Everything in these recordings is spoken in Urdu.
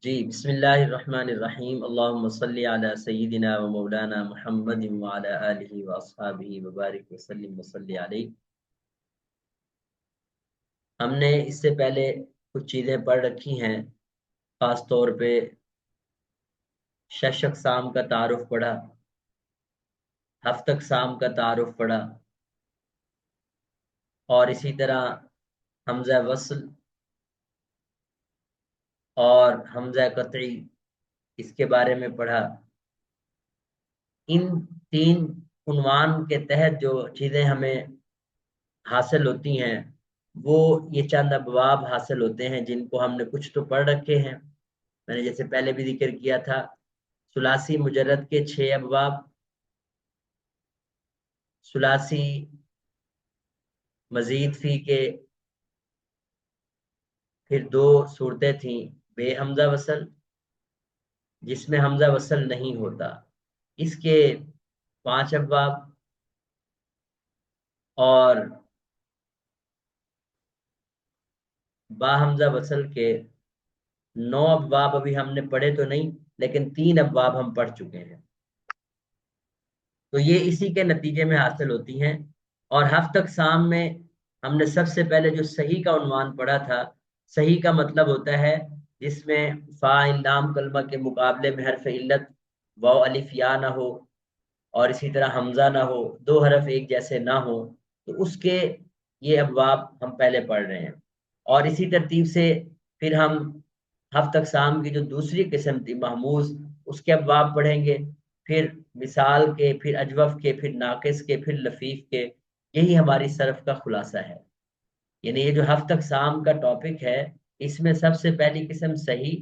جی بسم اللہ الرحمن الرحیم، اللہم صلی علی سیدنا و مولانا محمد وعلی آلہ و اصحابہ وبارک وسلم وصلی علیہ۔ ہم نے اس سے پہلے کچھ چیزیں پڑھ رکھی ہیں، خاص طور پہ شش اقسام کا تعارف پڑھا، ہفت اقسام کا تعارف پڑھا، اور اسی طرح حمزہ وصل اور حمزہ قطعی اس کے بارے میں پڑھا۔ ان تین عنوان کے تحت جو چیزیں ہمیں حاصل ہوتی ہیں وہ یہ چند ابواب حاصل ہوتے ہیں، جن کو ہم نے کچھ تو پڑھ رکھے ہیں۔ میں نے جیسے پہلے بھی ذکر کیا تھا، ثلاثی مجرد کے 6 ابواب، ثلاثی مزید فی کے پھر 2 صورتیں تھیں، بے حمزہ وصل جس میں حمزہ وصل نہیں ہوتا، اس کے 5 ابواب، اور با حمزہ وصل کے 9 ابواب ابھی ہم نے پڑھے تو نہیں، لیکن 3 ابواب ہم پڑھ چکے ہیں۔ تو یہ اسی کے نتیجے میں حاصل ہوتی ہیں۔ اور ہفت اقسام میں ہم نے سب سے پہلے جو صحیح کا عنوان پڑھا تھا، صحیح کا مطلب ہوتا ہے جس میں فا لام کلمہ کے مقابلے میں حرف علت واو الف یا نہ ہو، اور اسی طرح حمزہ نہ ہو، 2 حرف ایک جیسے نہ ہو، تو اس کے یہ ابواب ہم پہلے پڑھ رہے ہیں۔ اور اسی ترتیب سے پھر ہم ہفت اقسام کی جو دوسری قسم تھی محموز، اس کے ابواب پڑھیں گے، پھر مثال کے، پھر اجوف کے، پھر ناقص کے، پھر لفیف کے۔ یہی ہماری صرف کا خلاصہ ہے۔ یعنی یہ جو ہفت اقسام کا ٹاپک ہے، اس میں سب سے پہلی قسم صحیح،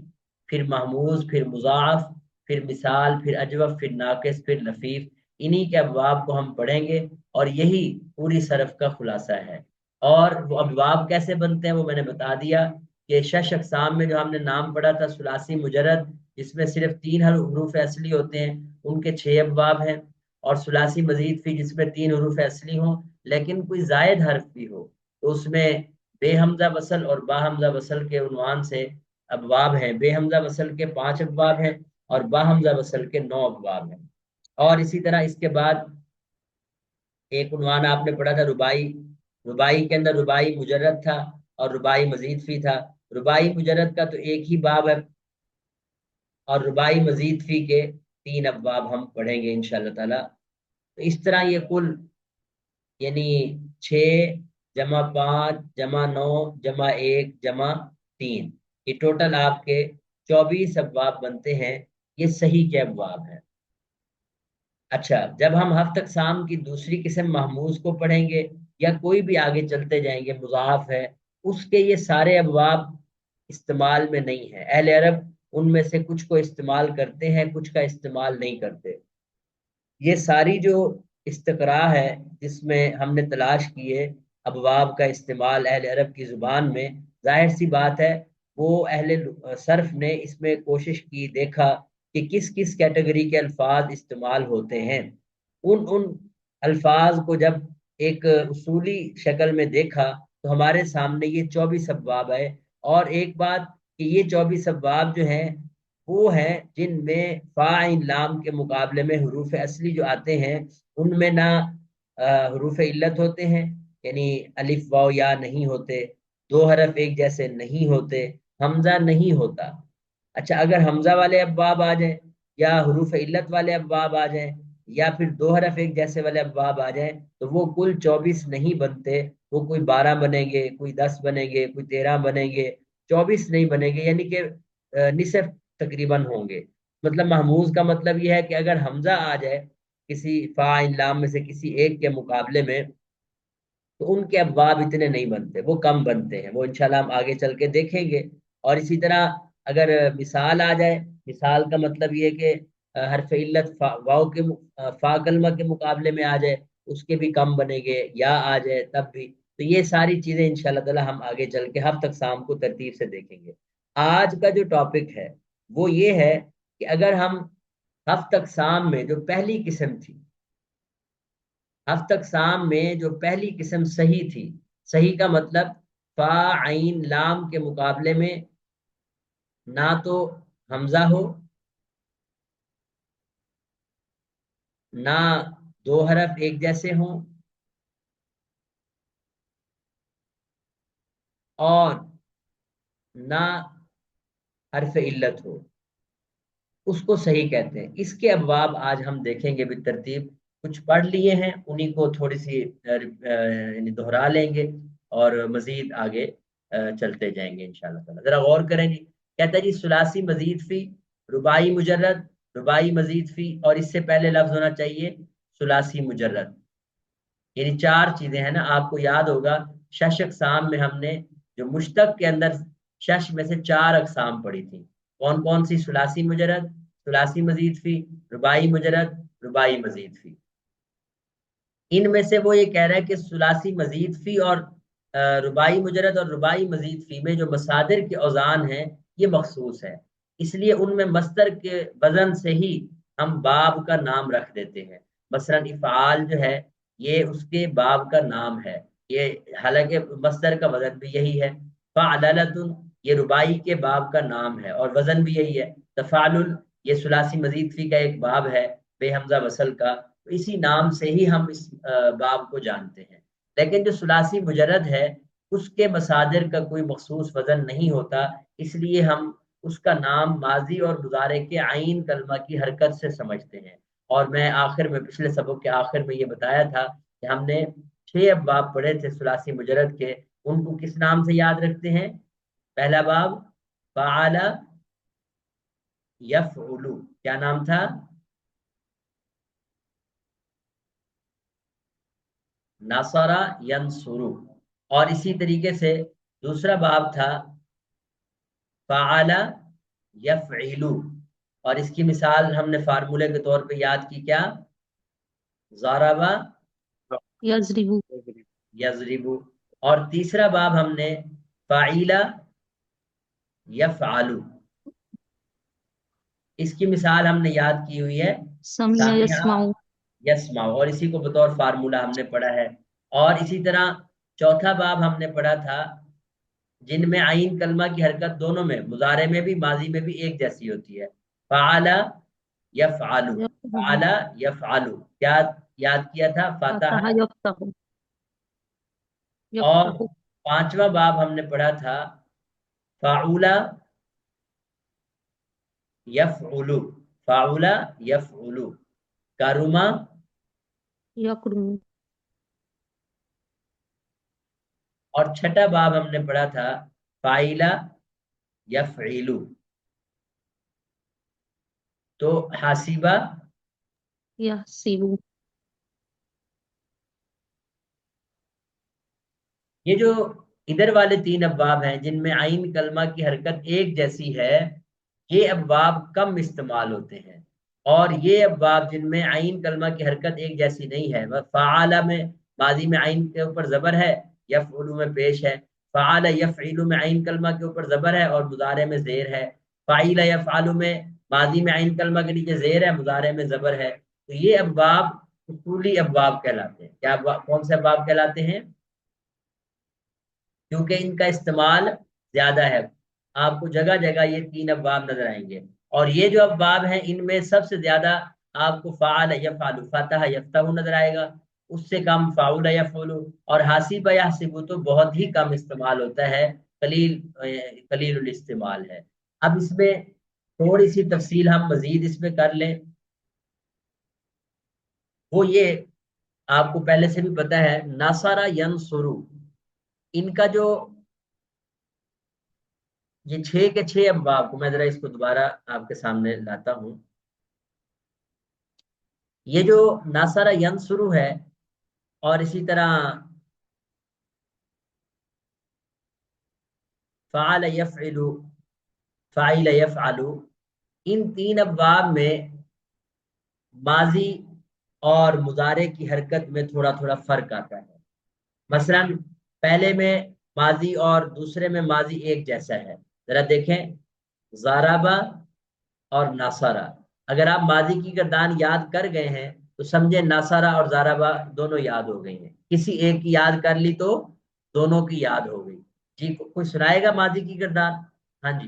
پھر محموز، پھر مضاعف، پھر مثال، پھر اجوف، پھر ناقص، پھر لفیف، انہی کے ابواب کو ہم پڑھیں گے، اور یہی پوری صرف کا خلاصہ ہے۔ اور وہ ابواب کیسے بنتے ہیں وہ میں نے بتا دیا کہ شش اقسام میں جو ہم نے نام پڑھا تھا، ثلاثی مجرد جس میں صرف 3 حروف اصلی ہوتے ہیں، ان کے 6 ابواب ہیں، اور ثلاثی مزید فی جس میں 3 حروف اصلی ہوں لیکن کوئی زائد حرف بھی ہو، تو اس میں بے حمزہ وصل اور با حمزہ وصل کے عنوان سے ابواب ہیں۔ بے حمزہ وصل کے 5 ابواب ہیں، اور با حمزہ وصل کے 9 ابواب ہیں۔ اور اسی طرح اس کے بعد ایک عنوان آپ نے پڑھا تھا ربائی۔ ربائی کے اندر ربائی مجرد تھا اور ربائی مزید فی تھا۔ ربائی مجرد کا تو ایک ہی باب ہے، اور ربائی مزید فی کے 3 ابواب ہم پڑھیں گے انشاءاللہ تعالی۔ تو اس طرح یہ کل، یعنی 6 جمع 5 جمع 9 جمع 1 جمع 3، یہ ٹوٹل آپ کے 24 ابواب بنتے ہیں۔ یہ صحیح کے ابواب ہیں۔ اچھا، جب ہم ہفت اقسام کی دوسری قسم محموز کو پڑھیں گے، یا کوئی بھی آگے چلتے جائیں گے، مضاعف ہے، اس کے یہ سارے ابواب استعمال میں نہیں ہے۔ اہل عرب ان میں سے کچھ کو استعمال کرتے ہیں، کچھ کا استعمال نہیں کرتے۔ یہ ساری جو استقراء ہے جس میں ہم نے تلاش کیے ابواب کا استعمال اہل عرب کی زبان میں، ظاہر سی بات ہے وہ اہل صرف نے اس میں کوشش کی، دیکھا کہ کس کس کیٹیگری کے الفاظ استعمال ہوتے ہیں۔ ان الفاظ کو جب ایک اصولی شکل میں دیکھا تو ہمارے سامنے یہ 24 ابواب ہے۔ اور ایک بات کہ یہ 24 ابواب جو ہیں وہ ہیں جن میں فاعل لام کے مقابلے میں حروف اصلی جو آتے ہیں ان میں نہ حروف علت ہوتے ہیں، یعنی الف واو یا نہیں ہوتے، 2 حرف ایک جیسے نہیں ہوتے، حمزہ نہیں ہوتا۔ اچھا، اگر حمزہ والے ابواب آ جائیں، یا حروف علت والے ابواب آ جائیں، یا پھر 2 حرف ایک جیسے والے ابواب آ جائیں، تو وہ کل 24 نہیں بنتے، وہ کوئی 12 بنیں گے، کوئی 10 بنیں گے، کوئی 13 بنیں گے، 24 نہیں بنیں گے، یعنی کہ نصف تقریباً ہوں گے۔ مطلب محموز کا مطلب یہ ہے کہ اگر حمزہ آ جائے کسی فاعل لام میں سے کسی ایک کے مقابلے میں، تو ان کے ابواب اتنے نہیں بنتے، وہ کم بنتے ہیں، وہ انشاءاللہ ہم آگے چل کے دیکھیں گے۔ اور اسی طرح اگر مثال آ جائے، مثال کا مطلب یہ کہ حرف علت واو کے فا کلمہ کے مقابلے میں آ جائے، اس کے بھی کم بنے گے، یا آ جائے تب بھی۔ تو یہ ساری چیزیں انشاءاللہ تعالی ہم آگے چل کے ہفت اقسام کو ترتیب سے دیکھیں گے۔ آج کا جو ٹاپک ہے وہ یہ ہے کہ اگر ہم ہفت اقسام میں جو پہلی قسم تھی، ہفت اقسام میں جو پہلی قسم صحیح تھی، صحیح کا مطلب فا عین لام کے مقابلے میں نہ تو حمزہ ہو، نہ دو حرف ایک جیسے ہوں، اور نہ حرف علت ہو، اس کو صحیح کہتے ہیں۔ اس کے ابواب آج ہم دیکھیں گے بالترتیب، کچھ پڑھ لیے ہیں انہی کو تھوڑی سی یعنی دہرا لیں گے، اور مزید آگے چلتے جائیں گے انشاءاللہ تعالی۔ ذرا غور کریں جی، کہتا ہے جی ثلاثی مزید فی، رباعی مجرد، رباعی مزید فی، اور اس سے پہلے لفظ ہونا چاہیے ثلاثی مجرد۔ یعنی چار چیزیں ہیں نا، آپ کو یاد ہوگا شش اقسام میں ہم نے جو مشتق کے اندر شش میں سے چار اقسام پڑھی تھی، کون کون سی؟ ثلاثی مجرد، ثلاثی مزید فی، رباعی مجرد، رباعی مزید فی۔ ان میں سے وہ یہ کہہ رہا ہے کہ ثلاثی مزید فی اور رباعی مجرد اور رباعی مزید فی میں جو مصادر کے اوزان ہیں یہ مخصوص ہے، اس لیے ان میں مصدر کے وزن سے ہی ہم باب کا نام رکھ دیتے ہیں۔ مثلا افعال جو ہے یہ اس کے باب کا نام ہے، یہ حالانکہ مصدر کا وزن بھی یہی ہے۔ فعللۃ یہ رباعی کے باب کا نام ہے اور وزن بھی یہی ہے۔ تفعلل یہ ثلاثی مزید فی کا ایک باب ہے بے حمزہ وصل کا، تو اسی نام سے ہی ہم اس باب کو جانتے ہیں۔ لیکن جو ثلاثی مجرد ہے اس کے مصادر کا کوئی مخصوص وزن نہیں ہوتا، اس لیے ہم اس کا نام ماضی اور مضارع کے عین کلمہ کی حرکت سے سمجھتے ہیں۔ اور میں آخر میں پچھلے سبق کے آخر میں یہ بتایا تھا کہ ہم نے 6 ابواب پڑھے تھے ثلاثی مجرد کے، ان کو کس نام سے یاد رکھتے ہیں؟ پہلا باب فعل یفعل، کیا نام تھا؟ نصر ینصر۔ اور اسی طریقے سے دوسرا باب تھا فعل یفعل، اور اس کی مثال ہم نے فارمولے کے طور پہ یاد کی، کیا؟ ضرب یضرب، یضرب۔ اور تیسرا باب ہم نے فعل یفعل، اس کی مثال ہم نے یاد کی ہوئی ہے سمع سامع یسمع، یسمع، اور اسی کو بطور فارمولہ ہم نے پڑھا ہے۔ اور اسی طرح چوتھا باب ہم نے پڑھا تھا جن میں عین کلمہ کی حرکت دونوں میں، مضارع میں بھی ماضی میں بھی ایک جیسی ہوتی ہے۔ فعل یفعل، فعل یفعل، کیا یاد کیا تھا؟ فاتح۔ فتح یفتح، اور یفتح، پانچواں باب ہم نے پڑھا تھا فعول یفعل، فعول یفعل، کرما۔ یکرم، اور چھٹا باب ہم نے پڑھا تھا فاعل یفعل، تو حاسبہ۔ یحسب، یہ جو ادھر والے 3 ابواب ہیں جن میں عین کلمہ کی حرکت ایک جیسی ہے، یہ ابواب کم استعمال ہوتے ہیں، اور یہ ابواب جن میں عین کلمہ کی حرکت ایک جیسی نہیں ہے، فعال میں ماضی میں عین کے اوپر زبر ہے، یفعل میں پیش ہے، فعال یفعل میں عین کلمہ کے اوپر زبر ہے اور مضارع میں زیر ہے، فعیل یفعل میں ماضی میں عین کلمہ کے نیچے زیر ہے، مضارع میں زبر ہے، تو یہ ابواب اصولی ابواب کہلاتے ہیں۔ کیا کون سے ابواب کہلاتے ہیں؟ کیونکہ ان کا استعمال زیادہ ہے، آپ کو جگہ جگہ یہ 3 ابواب نظر آئیں گے، اور یہ جو ابواب ہیں ان میں سب سے زیادہ آپ کو فعل یفعل، فتح یفتح نظر آئے گا، اس سے کم فعول یفعل، اور حاسب یحسب تو بہت ہی کم استعمال ہوتا ہے، قلیل الاستعمال ہے۔ اب اس میں تھوڑی سی تفصیل ہم مزید اس میں کر لیں، وہ یہ آپ کو پہلے سے بھی پتا ہے، نصر ینصر، ان کا جو یہ 6 کے 6 ابواب کو میں ذرا اس کو دوبارہ آپ کے سامنے لاتا ہوں۔ یہ جو ناصر ینصر ہے، اور اسی طرح فعل یفعل، فاعل یفعل، ان 3 ابواب میں ماضی اور مضارع کی حرکت میں تھوڑا تھوڑا فرق آتا ہے۔ مثلا پہلے میں ماضی اور دوسرے میں ماضی ایک جیسا ہے، ذرا دیکھیں ضربہ اور ناصرہ، اگر آپ ماضی کی گردان یاد کر گئے ہیں تو سمجھے ناصرہ اور ضربہ دونوں یاد ہو گئی ہیں، کسی ایک کی یاد کر لی تو دونوں کی یاد ہو گئی۔ جی کوئی سنائے گا ماضی کی گردان؟ ہاں جی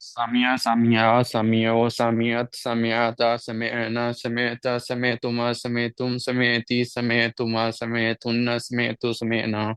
سمع سمع سمعوا سمعت سمعت سمعنا سمعت سمعتما سمعتم سمعتي سمعتما سمعتن سمعت سمعنا.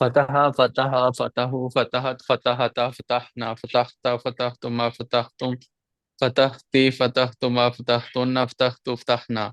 فتح فتح فتحوا فتحت فتحتا فتحنا فتحت فتحتما فتحتم فتحتي فتحتما فتحتن فتحت فتحنا.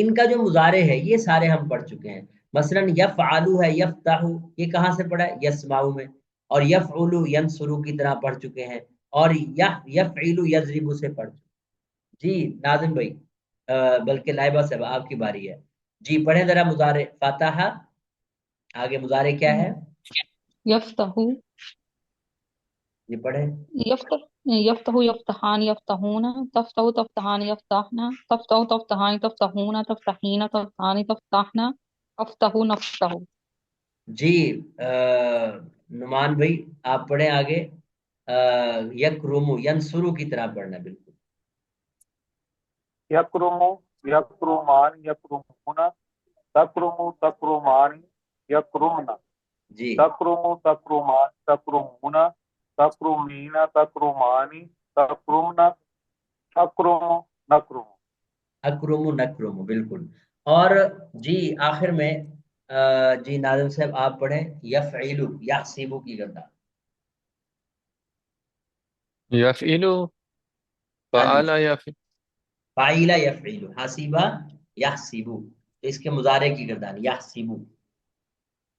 ان کا جو مضارع ہے یہ سارے ہم پڑھ چکے ہیں. مثلا یفعلو ہے، یفتحو، یہ کہاں سے پڑھا ہے؟ یسمعو میں. اور یفعلو ینصرو کی طرح پڑھ چکے ہیں. اور یفعلو یضربو سے پڑھ چکے ہیں. جی ناظم بھائی، بلکہ لائبہ صاحب آپ کی باری ہے. جی پڑھیں ذرا مضارع فاتحہ. آگے مضارع کیا ہے؟ یفتح یہ پڑھیں. يفتح يفتح يفتحان يفتحون تفتح تفتحان يفتحن تفتح تفتحان تفتحون تفتحين تفتحان تفتحن أفتح نفتح. جی نعمان بھائی آپ پڑھیں آگے. یکرمو ینصرو کی طرح پڑھنا بالکل. یکرمو یکرمان یکرمون تکرمو تکرمان یکرمنا جی تکرمو تکرمان تکرمون تکرمین تکرمانی تکرمنا تکرمو نکرمو. اکرم نکرم بالکل. اور جی آخر میں جی ناظم صاحب آپ پڑھیں یفعلو یحسبو کی گردان. یفعلو ہاں جی فعل یفعل فاعل یفعلو حاسبہ یحسبو، تو اس کے مضارع کی گردان یحسبو.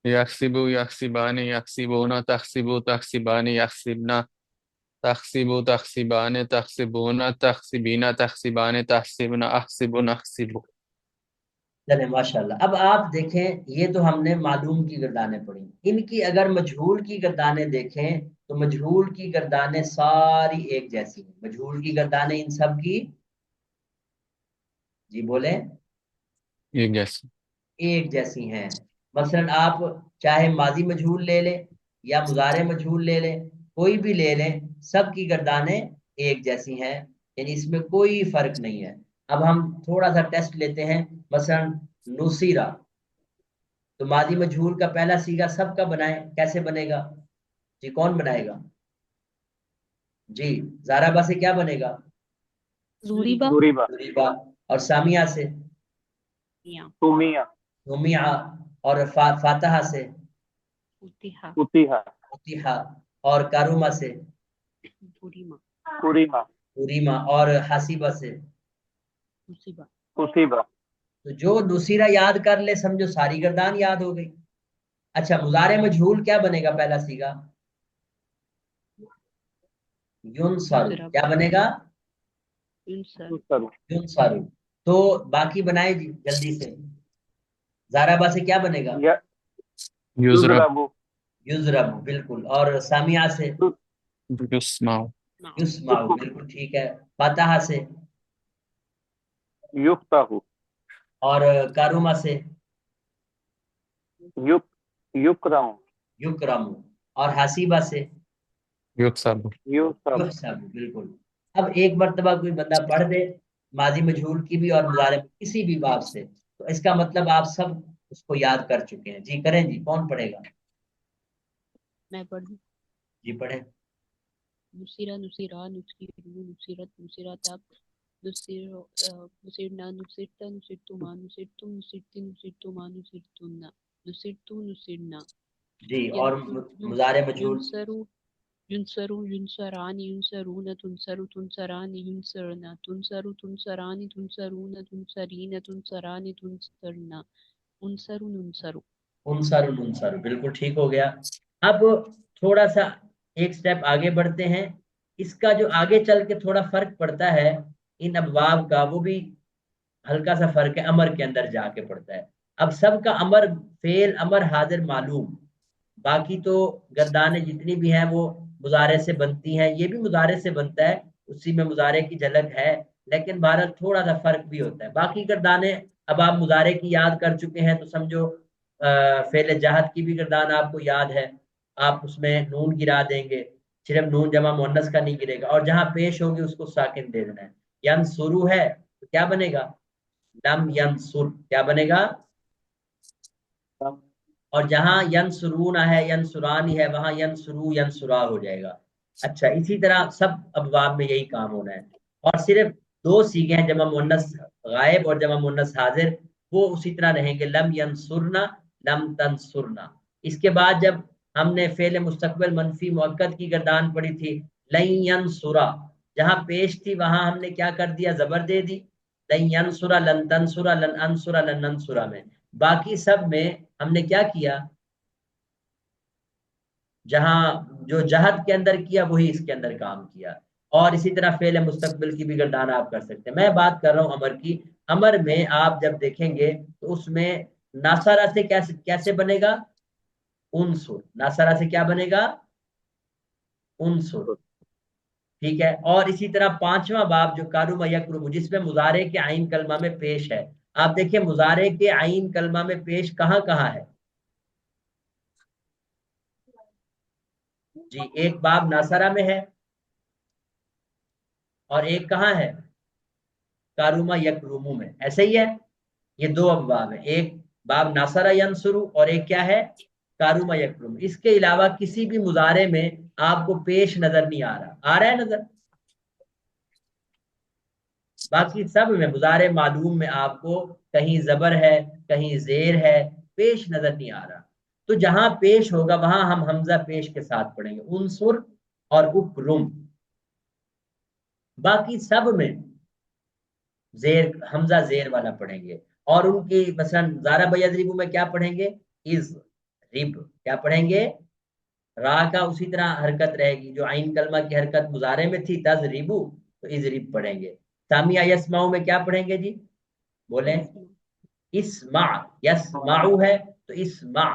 یحسبو یحسبان یحسبون تحسبو تحسبان یحسبنا تحسبو تحسبان تحسبون تحسبین تحسبان تحسبنا احسب نحسب. چلے ماشاء اللہ. اب آپ دیکھیں یہ تو ہم نے معلوم کی گردانیں پڑھی. ان کی اگر مجہول کی گردانیں دیکھیں تو مجہول کی گردانیں ساری ایک جیسی ہیں. مجہول کی گردانیں ان سب کی جی بولیں ایک جیسے ایک جیسی ہیں. مثلا آپ چاہے ماضی مجہول لے لیں یا مضارع مجہول لے لیں، کوئی بھی لے لیں، سب کی گردانیں ایک جیسی ہیں، یعنی اس میں کوئی فرق نہیں ہے. اب ہم تھوڑا سا ٹیسٹ لیتے ہیں. مثلا نصیرہ، تو ماضی مجہول کا پہلا سیگا سب کا بنائیں، کیسے بنے گا؟ جی کون بنائے گا؟ جی زارابا سے کیا بنے گا؟ ضریبا ضریبا ضریبا. اور سامیہ سے یا سمیہ سمیہ. اور فاتحہ سے فتحا فتیحہ فتحہ. اور کاروما سے فریما کریمہ پوریما. اور حاسبہ سے مصیبہ مصیبہ. تو جو نصیرہ یاد کر لے سمجھو ساری گردان یاد ہو گئی. اچھا مضارع مجہول کیا بنے گا پہلا سیگا؟ ینصرو. یضرب کیا بنے گا؟ ینصر یسر ینصرو. تو باقی بنائے جی جلدی سے. زارابا سے کیا بنے گا؟ یضرب یضرب یضرب بالکل. اور سامیہ سے یسمع نعم یسمع بالکل ٹھیک ہے. فاتحہ سے یفتح اور کاروما سے یک یکرم یکرم. اور حاسبہ سے یکسب یوسف. یحسب بالکل. اب ایک مرتبہ کوئی بندہ پڑھ دے ماضی مجہول کی بھی اور مضارع کسی بھی باب سے، تو اس کا مطلب آپ سب اس کو یاد کر چکے ہیں. جی کریں جی، کون پڑھے گا؟ میں پڑھ دوں. جی پڑھیں. نصیرہ نصیرہ نصیرو نصیرت نصیرتا نصیرنا نصیرتا نصیرتما نصیرتم نصیرتی نصیرتما نصیرتن نصیرتو نصیرنا جی اور مضارع مجہول ینصرو ینصرو ینصرانی ینصرون تنصرو تنصرانی ینصرنا تنصرو تنصرانی تنصرون تنصرین تنصرانی تنصرنا انصرو ننصرو. انصر منصر بالکل ٹھیک ہو گیا. اب تھوڑا سا ایک سٹیپ آگے بڑھتے ہیں. اس کا جو آگے چل کے تھوڑا فرق پڑتا ہے ان ابواب کا، وہ بھی ہلکا سا فرق ہے، امر کے اندر جا کے پڑتا ہے. اب سب کا امر فعل امر حاضر معلوم، باقی تو گردانیں جتنی بھی ہیں وہ مضارع سے بنتی ہیں. یہ بھی مضارع سے بنتا ہے، اسی میں مضارع کی جھلک ہے، لیکن بہرحال تھوڑا سا فرق بھی ہوتا ہے. باقی گردانیں اب آپ مضارع کی یاد کر چکے ہیں تو سمجھو فعل جہد کی بھی گردان آپ کو یاد ہے. آپ اس میں نون گرا دیں گے، صرف نون جمع مؤنث کا نہیں گرے گا، اور جہاں پیش ہوگی اس کو ساکن دے دینا ہے. ینصرو ہے تو کیا بنے گا؟ لم ینصر. کیا بنے گا؟ اور جہاں ینصرون ہے ینصرانی ہے وہاں ینصرو ینصرا ہو جائے گا. اچھا اسی طرح سب ابواب میں یہی کام ہونا ہے. اور صرف دو سیغے ہیں، جمع مؤنث غائب اور جمع مؤنث حاضر، وہ اسی طرح رہیں گے، لم ینصرنا لم تنصرنا. اس کے بعد جب ہم نے فعل مستقبل منفی مؤکد کی گردان پڑھی تھی لن ینصرا، جہاں پیش تھی وہاں ہم نے کیا کر دیا؟ زبر دے دی. لن ینصر، لن تنصر، لن انصر، لن ننصر میں، باقی سب میں ہم نے کیا کیا، جہاں جو جہد کے اندر کیا وہی اس کے اندر کام کیا. اور اسی طرح فعل مستقبل کی بھی گردان آپ کر سکتے ہیں. میں بات کر رہا ہوں امر کی. امر میں آپ جب دیکھیں گے تو اس میں ناصرہ سے کیسے بنے گا، انصر. ناصرہ سے کیا بنے گا، انصر. ٹھیک ہے. اور اسی طرح پانچواں باب جو کارم یکرم، جس میں مضارع کے عین کلمہ میں پیش ہے. آپ دیکھیں مضارع کے عین کلمہ میں پیش کہاں کہاں ہے. جی ایک باب ناصرہ میں ہے اور ایک کہاں ہے، کاروما یکرومو میں. ایسے ہی ہے، یہ دو ابواب ہیں، ایک باب ناصرہ ینصرو اور ایک کیا ہے، کاروما یکروم. اس کے علاوہ کسی بھی مضارع میں آپ کو پیش نظر نہیں آ رہا ہے نظر. باقی سب میں مضارع معلوم میں آپ کو کہیں زبر ہے کہیں زیر ہے، پیش نظر نہیں آ رہا. تو جہاں پیش ہوگا وہاں ہم حمزہ پیش کے ساتھ پڑھیں گے، انصر اور اکرم. باقی سب میں زیر، حمزہ زیر والا پڑھیں گے. اور ان کی مثلا زارا بیضربو میں کیا پڑھیں گے، از رب. کیا پڑھیں گے، را کا اسی طرح حرکت رہے گی، جو عین کلمہ کی حرکت مضارع میں تھی تز ریبو، تو از رب پڑھیں گے. سامیہ یسمعو میں کیا پڑھیں گے جی، بولیں. اسمع، یسمعو ہے تو اسمع.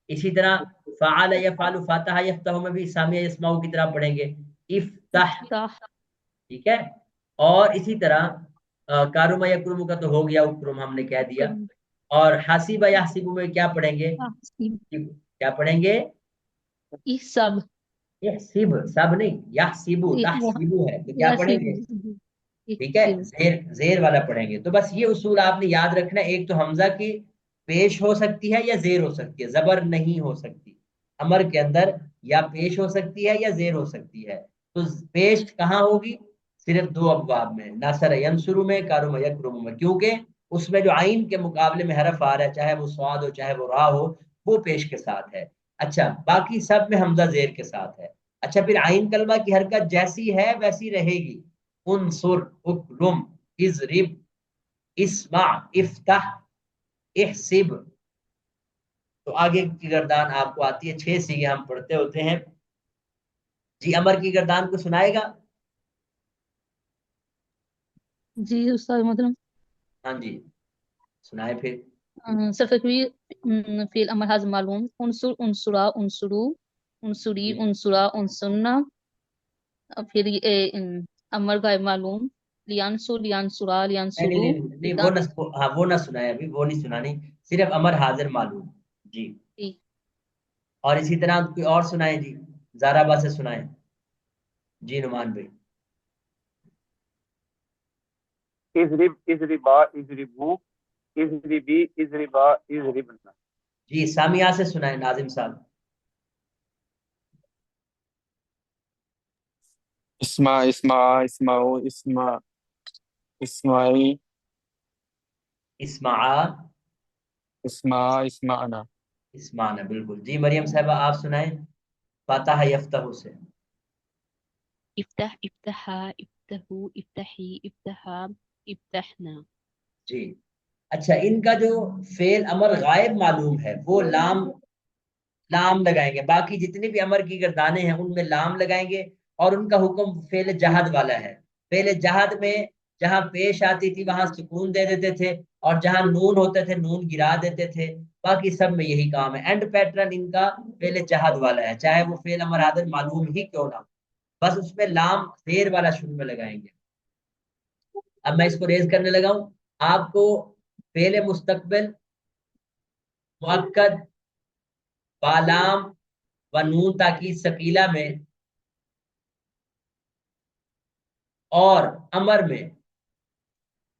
اسی طرح فعل یفعل، فاتح یفتح میں بھی سامیہ یسمعو کی طرح پڑھیں گے، افتح. ٹھیک ہے. اور اسی طرح کارما یکرم کا تو ہو گیا، اکرم ہم نے کہہ دیا. اور حاسبہ یحسبو میں کیا پڑھیں گے، کیا پڑھیں گے، سب یحسب، سب نہیں، یحسبو، تحسبو ہے تو کیا پڑھیں گے. ٹھیک ہے، زیر والا پڑھیں گے. تو بس یہ اصول آپ نے یاد رکھنا ہے. ایک تو حمزہ کی پیش ہو سکتی ہے یا زیر ہو سکتی ہے، زبر نہیں ہو سکتی. امر کے اندر یا پیش ہو سکتی ہے یا زیر ہو سکتی ہے. تو پیش کہاں ہوگی، صرف دو ابواب میں، ناصر ینصرو میں، کارم یکرم میں، کیونکہ اس میں جو عین کے مقابلے میں حرف آ رہا ہے، چاہے وہ صاد ہو چاہے وہ را ہو، وہ پیش کے ساتھ ہے. اچھا باقی سب میں حمزہ زیر کے ساتھ ہے. اچھا پھر عین کلمہ کی حرکت جیسی ہے ویسی رہے گی، انصر، اکرم، اضرب، اسمع، افتح، احسب. تو آگے کی گردان آپ کو آتی ہے، 6 سیغے ہم پڑھتے ہوتے ہیں. جی امر کی گردان کو سنائے گا. جی استاد محترم. ہاں جی سنائے پھر. سرفی فی الامر حاضر معلوم، انصر، انصرا، انصرو، انصری، انصرا، انصرنا. پھر امر غائب معلوم، لیانسو، لیانسرا، لیانسرو. نہیں وہ نہ، ہاں وہ نہ سنائے، ابھی وہ نہیں سنانی، صرف امر حاضر معلوم. جی اور اسی طرح کوئی اور سنائیں جی، زارا با سے سنائیں. جی نعمان بھائی. اضرب، اضربا، اضربو، اضربی، اضربا، اضربنا. جی سامیہ سے سنائیں ناظم صاحب. اسما، اسما، اسماؤ، اسما، اسماعی، اسمعا، اسما، اسمعنا. اسمعنا، بالکل. جی مریم صاحبہ آپ سنائیں فاتح یفتح سے. افتح، افتحا، افتحو، افتحی، افتحا، افتحنا. جی اچھا ان کا جو فعل امر غائب معلوم ہے وہ لام لگائیں گے. باقی جتنے بھی امر کی گردانے ہیں ان میں لام لگائیں گے. اور ان کا حکم فعل جہد والا ہے. فعل جہد میں جہاں پیش آتی تھی وہاں سکون دے دیتے تھے، اور جہاں نون ہوتے تھے نون گرا دیتے تھے. باقی سب میں یہی کام ہے. اینڈ پیٹرن ان کا فعل جہد والا ہے، چاہے وہ فعل امر حاضر معلوم ہی کیوں نہ، بس اس میں لام زیر والا شروع میں لگائیں گے. اب میں اس کو ریز کرنے لگا ہوں. آپ کو فعل مستقبل مؤکد بالام و نون تاکید ثقیلہ میں اور امر میں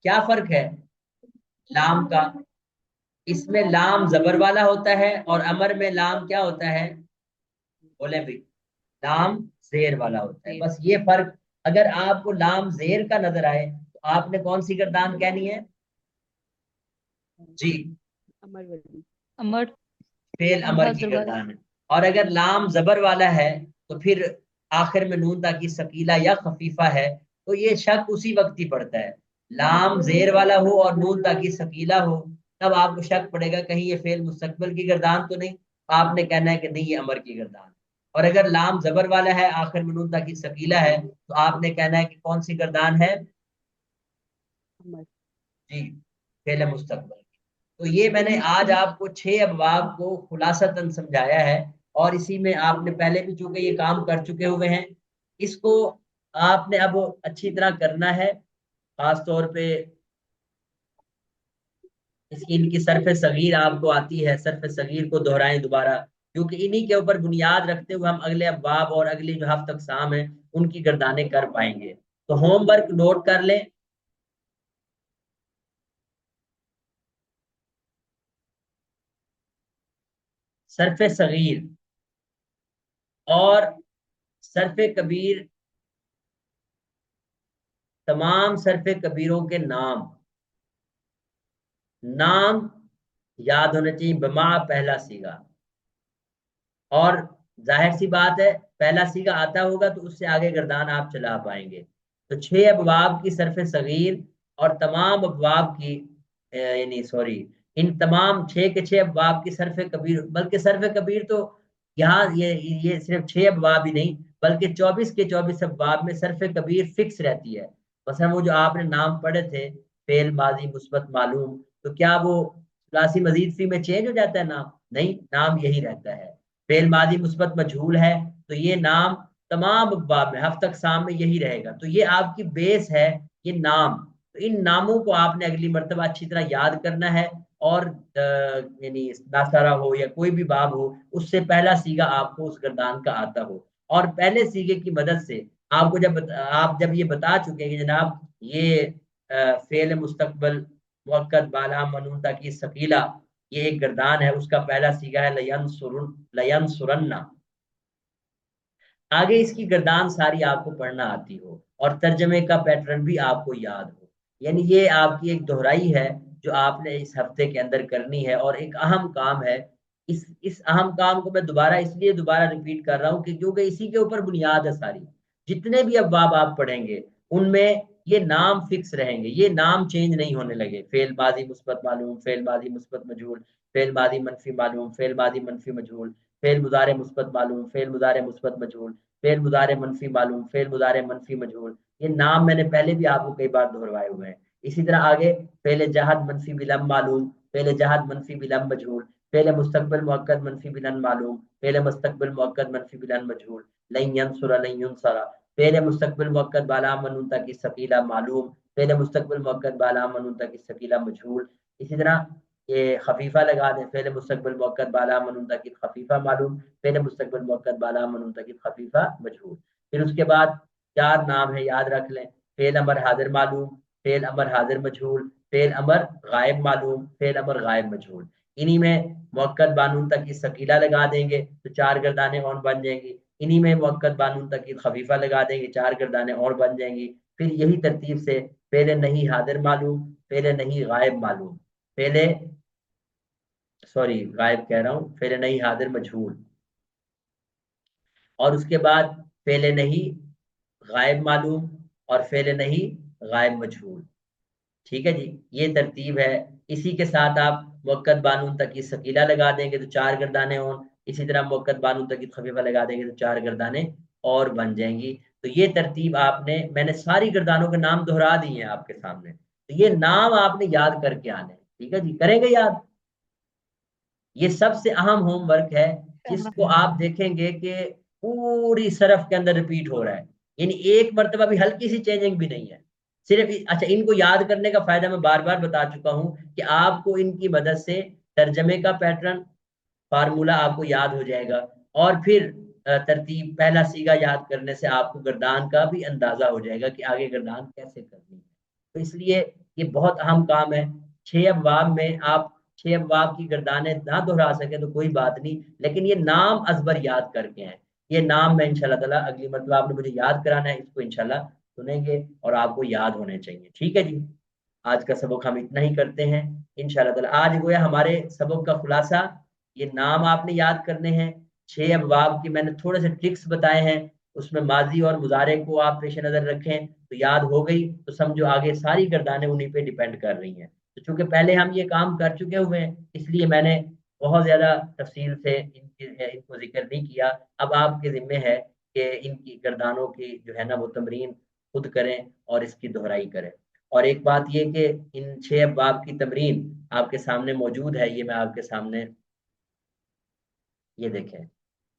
کیا فرق ہے، لام کا. اس میں لام زبر والا ہوتا ہے اور امر میں لام کیا ہوتا ہے، بولے بھی، لام زیر والا ہوتا ہے. بس یہ فرق. اگر آپ کو لام زیر کا نظر آئے تو آپ نے کون سی گردان کہنی ہے، جی امر والی. امر فعل امر کی گردان ہے. اور اگر لام زبر والا ہے تو پھر آخر میں نون تاکید ثقیلہ یا خفیفہ ہے تو یہ شک اسی وقت ہی پڑتا ہے. لام زیر والا ہو اور نون تاکید ثقیلہ ہو، تب آپ کو شک پڑے گا کہیں یہ فعل مستقبل کی گردان تو نہیں، آپ نے کہنا ہے کہ نہیں یہ امر کی گردان۔ اور اگر لام زبر والا ہے، آخر میں نون تاکید ثقیلہ ہے، تو آپ نے کہنا ہے کہ کون سی گردان ہے؟ امر۔ جی، فعل مستقبل کی۔ تو یہ میں نے آج آپ کو 6 ابواب کو خلاصتاً سمجھایا ہے، اور اسی میں آپ نے پہلے بھی چونکہ یہ کام کر چکے ہوئے ہیں، اس کو آپ نے اب اچھی طرح کرنا ہے، خاص طور پہ ان کی صرف صغیر آپ کو آتی ہے، صرف صغیر کو دہرائیں دوبارہ، کیونکہ انہی کے اوپر بنیاد رکھتے ہوئے ہم اگلے ابواب اور اگلی جو ہفت اقسام ہیں ان کی گردانیں کر پائیں گے۔ تو ہوم ورک نوٹ کر لیں۔ صرف صغیر اور صرف کبیر، تمام صرف کبیروں کے نام یاد ہونا چاہیے بما پہلا سیگا، اور ظاہر سی بات ہے پہلا سیگا آتا ہوگا تو اس سے آگے گردان آپ چلا پائیں گے۔ تو 6 ابواب کی صرف صغیر اور تمام ابواب کی یعنی سوری ان تمام 6 کے 6 ابواب کی صرف کبیر، بلکہ صرف کبیر تو یہاں یہ صرف 6 ابواب ہی نہیں بلکہ 24 کے 24 ابواب میں صرف کبیر فکس رہتی ہے۔ مثلا وہ جو آپ نے نام پڑھے تھے فعل ماضی مثبت معلوم، تو کیا وہ ثلاثی مزید فی میں چینج ہو جاتا ہے نام؟ نہیں، نام یہی رہتا ہے۔ فعل ماضی مثبت مجہول ہے تو یہ نام تمام ابواب میں ہفتہ اقسام میں یہی رہے گا، تو یہ آپ کی بیس ہے یہ نام۔ تو ان ناموں کو آپ نے اگلی مرتبہ اچھی طرح یاد کرنا ہے، اور یعنی ناصرہ ہو یا کوئی بھی باب ہو اس سے پہلا سیگا آپ کو اس گردان کا آتا ہو، اور پہلے سیگے کی مدد سے آپ کو جب یہ بتا چکے کہ جناب یہ فعل مستقبل موقت بالا منوتا کی ثقیلہ یہ ایک گردان ہے، اس کا پہلا سیگا ہے لینصرن، آگے اس کی گردان ساری آپ کو پڑھنا آتی ہو اور ترجمے کا پیٹرن بھی آپ کو یاد ہو، یعنی یہ آپ کی ایک دہرائی ہے جو آپ نے اس ہفتے کے اندر کرنی ہے، اور ایک اہم کام ہے۔ اس اہم کام کو میں اس لیے دوبارہ ریپیٹ کر رہا ہوں کہ کیونکہ اسی کے اوپر بنیاد ہے ساری، جتنے بھی ابواب آپ پڑھیں گے ان میں یہ نام فکس رہیں گے، یہ نام چینج نہیں ہونے لگے۔ فعل ماضی مثبت معلوم، فعل ماضی مثبت مجہول، فعل ماضی منفی معلوم، فعل ماضی منفی مجہول، فعل مضارع مثبت معلوم، فعل مضارع مثبت مجہول، فعل مضارع منفی معلوم، فعل مضارع منفی مجہول، یہ نام میں نے پہلے بھی آپ کو کئی بار دہروائے ہوئے ہیں۔ اسی طرح آگے فعل جہد منفی بلم معلوم، فعل جہد منفی بلم مجہول، فعل مستقبل مؤکد منفی بلن معلوم، فعل مستقبل مؤکد منفی بلن مجہول، لن ینصر لن ینصر، فعل مستقبل مؤکد بالا منون کی ثقیلہ معلوم، فعل مستقبل مؤکد بالا منون کی ثقیلہ مجہول۔ اسی طرح یہ خفیفہ لگا دیں، فعل مستقبل مؤکد بالا منون کی خفیفہ معلوم، فعل مستقبل مؤکد بالا منون کی خفیفہ مجہول۔ پھر اس کے بعد 4 نام ہے یاد رکھ لیں، فعل امر حاضر معلوم، فعل امر حاضر مجہول، فعل امر غائب معلوم، فعل امر غائب مجہول۔ انہی میں مؤکد بانون تک کی ثقیلہ لگا دیں گے تو 4 گردانیں اور بن جائیں گی، انہی میں مؤکد بانون تک کی خفیفہ لگا دیں گے 4 گردانیں اور بن جائیں گی۔ پھر یہی ترتیب سے فعل نہیں حاضر معلوم، فعل نہیں غائب معلوم، غائب کہہ رہا ہوں، فعل نہیں حاضر مجہول، اور اس کے بعد فعل نہیں غائب معلوم اور فعل نہیں غائب مجہول۔ ٹھیک ہے جی، یہ ترتیب ہے۔ اسی کے ساتھ آپ مؤکد بانون تک کی ثقیلہ لگا دیں گے تو 4 گردانیں ہوں، اسی طرح مؤکد بانون تک کی خفیفہ لگا دیں گے تو 4 گردانیں اور بن جائیں گی۔ تو یہ ترتیب میں نے ساری گردانوں کے نام دہرا دی ہیں آپ کے سامنے، تو یہ نام آپ نے یاد کر کے آنے۔ ٹھیک ہے جی، کریں گے یاد؟ یہ سب سے اہم ہوم ورک ہے جس کو آپ دیکھیں گے کہ پوری صرف کے اندر ریپیٹ ہو رہا ہے، یعنی ایک مرتبہ بھی ہلکی سی چینجنگ بھی نہیں ہے صرف۔ اچھا، ان کو یاد کرنے کا فائدہ میں بار بار بتا چکا ہوں کہ آپ کو ان کی مدد سے ترجمے کا پیٹرن فارمولا آپ کو یاد ہو جائے گا، اور پھر ترتیب پہلا سیگا یاد کرنے سے آپ کو گردان کا بھی اندازہ ہو جائے گا کہ آگے گردان کیسے کرنی ہے۔ تو اس لیے یہ بہت اہم کام ہے۔ 6 ابواب میں آپ 6 ابواب کی گردانیں نہ دہرا سکے تو کوئی بات نہیں، لیکن یہ نام ازبر یاد کر کے ہیں۔ یہ نام میں انشاءاللہ تعالیٰ اگلی مرتبہ آپ نے مجھے یاد کرانا ہے، اس کو انشاءاللہ سنیں گے اور آپ کو یاد ہونے چاہیے۔ ٹھیک ہے جی، آج کا سبق ہم اتنا ہی کرتے ہیں انشاءاللہ تعالیٰ۔ آج گویا ہمارے سبق کا خلاصہ یہ نام آپ نے یاد کرنے ہیں، 6 ابواب کی میں نے تھوڑے سے ٹرکس بتائے ہیں اس میں ماضی اور مضارع کو آپ پیش نظر رکھیں تو یاد ہو گئی، تو سمجھو آگے ساری گردانیں انہی پہ ڈیپینڈ کر رہی ہیں۔ تو چونکہ پہلے ہم یہ کام کر چکے ہوئے ہیں اس لیے میں نے بہت زیادہ تفصیل سے ان کو ذکر نہیں کیا۔ اب آپ کے ذمے ہے کہ ان کی گردانوں کی جو ہے نا وہ تمرین خود کریں اور اس کی دہرائی کریں۔ اور ایک بات یہ کہ ان 6 ابواب کی تمرین آپ کے سامنے موجود ہے، یہ میں آپ کے سامنے یہ دیکھیں،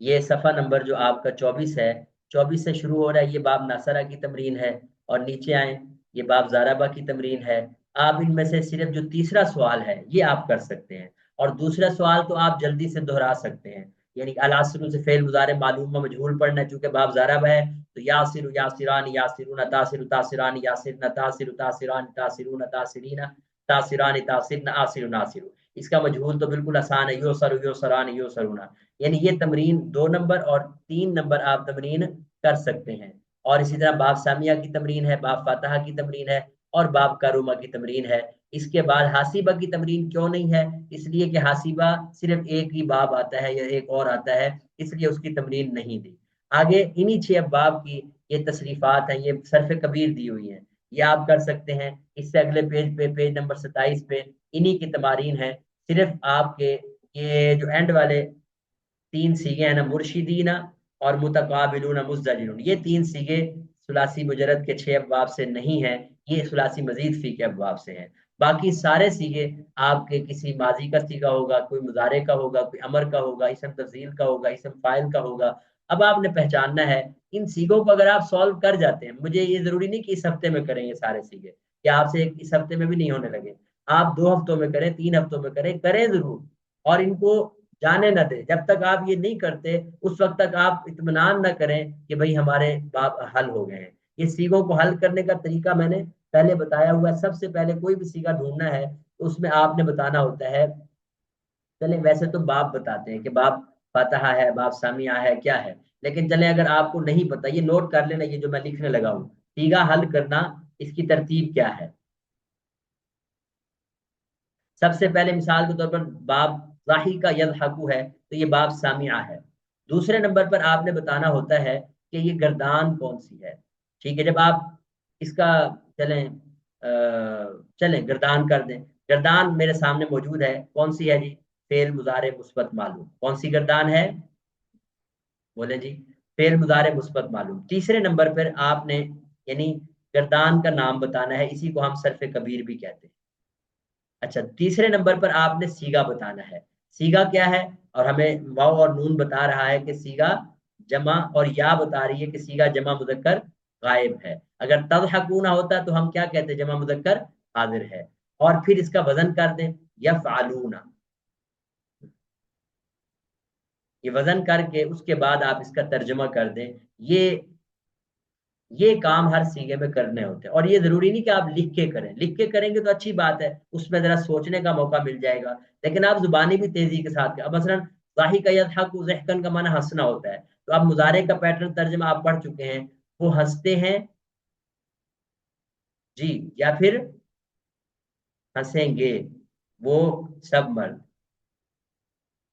یہ صفحہ نمبر جو آپ کا 24 ہے، 24 سے شروع ہو رہا ہے، یہ باب ناصرہ کی تمرین ہے، اور نیچے آئیں یہ باب زاربہ کی تمرین ہے۔ آپ ان میں سے صرف جو تیسرا سوال ہے یہ آپ کر سکتے ہیں، اور دوسرا سوال تو آپ جلدی سے دہرا سکتے ہیں، یعنی العاصر سے فعل مضارع معلوم و مجہول پڑھنا ہے، چونکہ باب زاربہ ہے تو یاسر یاسران یاسرون تاثر تاثران یاسرن تاثر تاثران تاثرون تاثرین تاثران تاثرن آصر ناصر۔ اس کا مجہول تو بالکل آسان ہے، یوسر یوسران یوسرونا، یعنی یہ تمرین 2 نمبر اور 3 نمبر آپ تمرین کر سکتے ہیں۔ اور اسی طرح باب سامیہ کی تمرین ہے، باب فاتحہ کی تمرین ہے، اور باب کارومہ کی تمرین ہے۔ اس کے بعد حاسبہ کی تمرین کیوں نہیں ہے؟ اس لیے کہ حاسبہ صرف ایک ہی باب آتا ہے یا ایک اور آتا ہے، اس لیے اس کی تمرین نہیں دی۔ آگے انہی 6 ابواب کی یہ تصریفات ہیں، یہ صرف کبیر دی ہوئی ہیں، یہ آپ کر سکتے ہیں۔ اس سے اگلے پیج پہ، پیج نمبر 27 پہ انہی کی تمارین ہیں۔ صرف آپ کے یہ جو اینڈ والے 3 سیگے ہیں نا، مرشدینہ اور متقابلون مزدجرون، یہ 3 سیگے ثلاثی مجرد کے 6 ابواب سے نہیں ہیں، یہ ثلاثی مزید فی کے ابواب سے ہیں۔ باقی سارے سیگے آپ کے کسی ماضی کا سیگا ہوگا، کوئی مضارع کا ہوگا، کوئی امر کا ہوگا، اسم تفضیل کا ہوگا، اسم فاعل کا ہوگا۔ اب آپ نے پہچاننا ہے ان سیگوں کو، اگر آپ سالو کر جاتے ہیں، مجھے یہ ضروری نہیں کہ اس ہفتے میں کریں یہ سارے سیگے، یا آپ سے اس ہفتے میں بھی نہیں ہونے لگے، آپ 2 ہفتوں میں کریں، 3 ہفتوں میں کریں، کریں ضرور، اور ان کو جانے نہ دیں۔ جب تک آپ یہ نہیں کرتے اس وقت تک آپ اطمینان نہ کریں کہ بھئی ہمارے باب حل ہو گئے ہیں۔ یہ سیگوں کو حل کرنے کا طریقہ میں نے پہلے بتایا ہوا ہے۔ سب سے پہلے کوئی بھی سیگا ڈھونڈنا ہے تو اس میں آپ نے بتانا ہوتا ہے، چلیں ویسے تو باب بتاتے ہیں کہ باب فاتحہ ہے، باب سامیہ ہے، کیا ہے، لیکن چلیں اگر آپ کو نہیں پتا یہ نوٹ کر لینا، یہ جو میں لکھنے لگا ہوں، سیگا حل کرنا، اس کی ترتیب کیا ہے۔ سب سے پہلے مثال کے طور پر باب ضاحی کا یضحکو ہے تو یہ باب سامیہ ہے۔ دوسرے نمبر پر آپ نے بتانا ہوتا ہے کہ یہ گردان کون سی ہے، ٹھیک ہے۔ جب آپ اس کا چلیں گردان کر دیں، گردان میرے سامنے موجود ہے، کون سی ہے جی؟ فعل مضارع مثبت معلوم، کون سی گردان ہے؟ بولیں جی، فعل مضارع مثبت معلوم۔ تیسرے نمبر پر آپ نے یعنی گردان کا نام بتانا ہے، اسی کو ہم صرف کبیر بھی کہتے ہیں۔ اچھا، تیسرے نمبر پر آپ نے سیگا بتانا ہے، سیگا کیا ہے، اور ہمیں واو اور نون بتا رہا ہے کہ سیگا جمع، اور یا بتا رہی ہے کہ سیگا جمع مذکر غائب ہے۔ اگر تضحکون ہوتا تو ہم کیا کہتے؟ جمع مذکر حاضر ہے۔ اور پھر اس کا وزن کر دیں، یفعلون، یہ وزن کر کے اس کے بعد آپ اس کا ترجمہ کر دیں۔ یہ کام ہر سیگے میں کرنے ہوتے ہیں، اور یہ ضروری نہیں کہ آپ لکھ کے کریں، لکھ کے کریں گے تو اچھی بات ہے، اس میں ذرا سوچنے کا موقع مل جائے گا، لیکن آپ زبانی بھی تیزی کے ساتھ اب مثلا ضاحی کا یضحک ضحکن کا معنی ہنسنا ہوتا ہے، تو اب مضارع کا پیٹرن ترجمہ آپ پڑھ چکے ہیں، وہ ہنستے ہیں جی، یا پھر ہنسیں گے وہ سب مرد،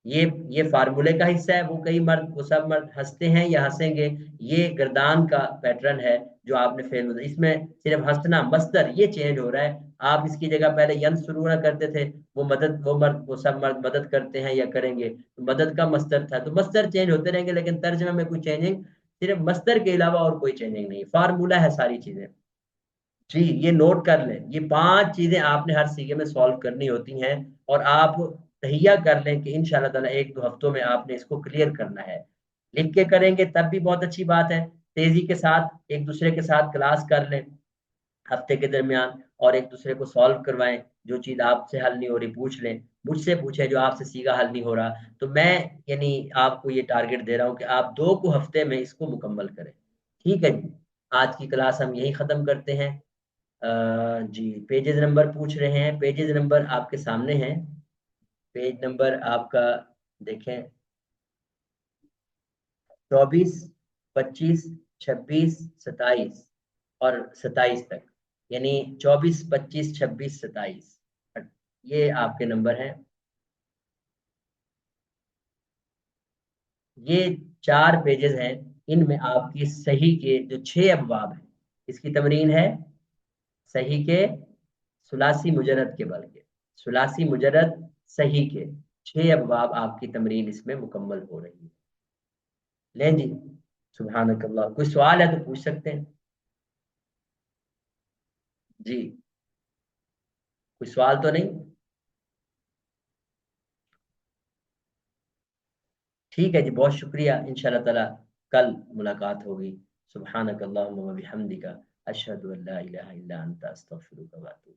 یہ فارمولے کا حصہ ہے، وہ کئی مرد وہ سب مرد ہنستے ہیں یا ہنسیں گے، یہ گردان کا پیٹرن ہے جو آپ نے فعل، اس میں صرف ہنسنا مصدر یہ چینج ہو رہا ہے۔ آپ اس کی جگہ پہلے ینصرون کرتے تھے، وہ مدد، وہ مرد وہ سب مرد مدد کرتے ہیں یا کریں گے، تو مدد کا مصدر تھا، تو مصدر چینج ہوتے رہیں گے، لیکن ترجمے میں کوئی چینجنگ صرف مصدر کے علاوہ اور کوئی چینجنگ نہیں، فارمولہ ہے ساری چیزیں جی۔ یہ نوٹ کر لیں، یہ 5 چیزیں آپ نے ہر سیگے میں سالو کرنی ہوتی ہیں، اور آپ تہیہ کر لیں کہ انشاءاللہ تعالی 1-2 ہفتوں میں آپ نے اس کو کلیئر کرنا ہے۔ لکھ کے کریں گے تب بھی بہت اچھی بات ہے، تیزی کے ساتھ ایک دوسرے کے ساتھ کلاس کر لیں ہفتے کے درمیان، اور ایک دوسرے کو سالو کروائیں، جو چیز آپ سے حل نہیں ہو رہی پوچھ لیں، مجھ سے پوچھیں جو آپ سے سیگا حل نہیں ہو رہا، تو میں یعنی آپ کو یہ ٹارگٹ دے رہا ہوں کہ آپ 2 کو ہفتے میں اس کو مکمل کریں، ٹھیک ہے جی۔ آج کی کلاس ہم یہی ختم کرتے ہیں۔ جی پیجز نمبر پوچھ رہے ہیں، پیجز نمبر آپ کے سامنے ہیں، پیج نمبر آپ کا دیکھیں 24 25 26 27 اور 27 تک، یعنی 24 25 26 27 یہ آپ کے نمبر ہیں۔ یہ 4 پیجز ہیں، ان میں آپ کی صحیح کے جو 6 ابواب ہیں، اس کی تمرین ہے صحیح کے ثلاثی مجرد کے، بلکہ ثلاثی مجرد صحیح کے 6 ابواب آپ کی تمرین اس میں مکمل ہو رہی ہے۔ لیں جی، سبحانک اللہ، کوئی سوال ہے تو پوچھ سکتے ہیں جی، کوئی سوال تو نہیں؟ ٹھیک ہے جی، بہت شکریہ، انشاءاللہ تعالی کل ملاقات ہوگی۔ سبحانک اللہم و بحمدک، اشہد ان لا الہ الا انت، استغفرک و اتوب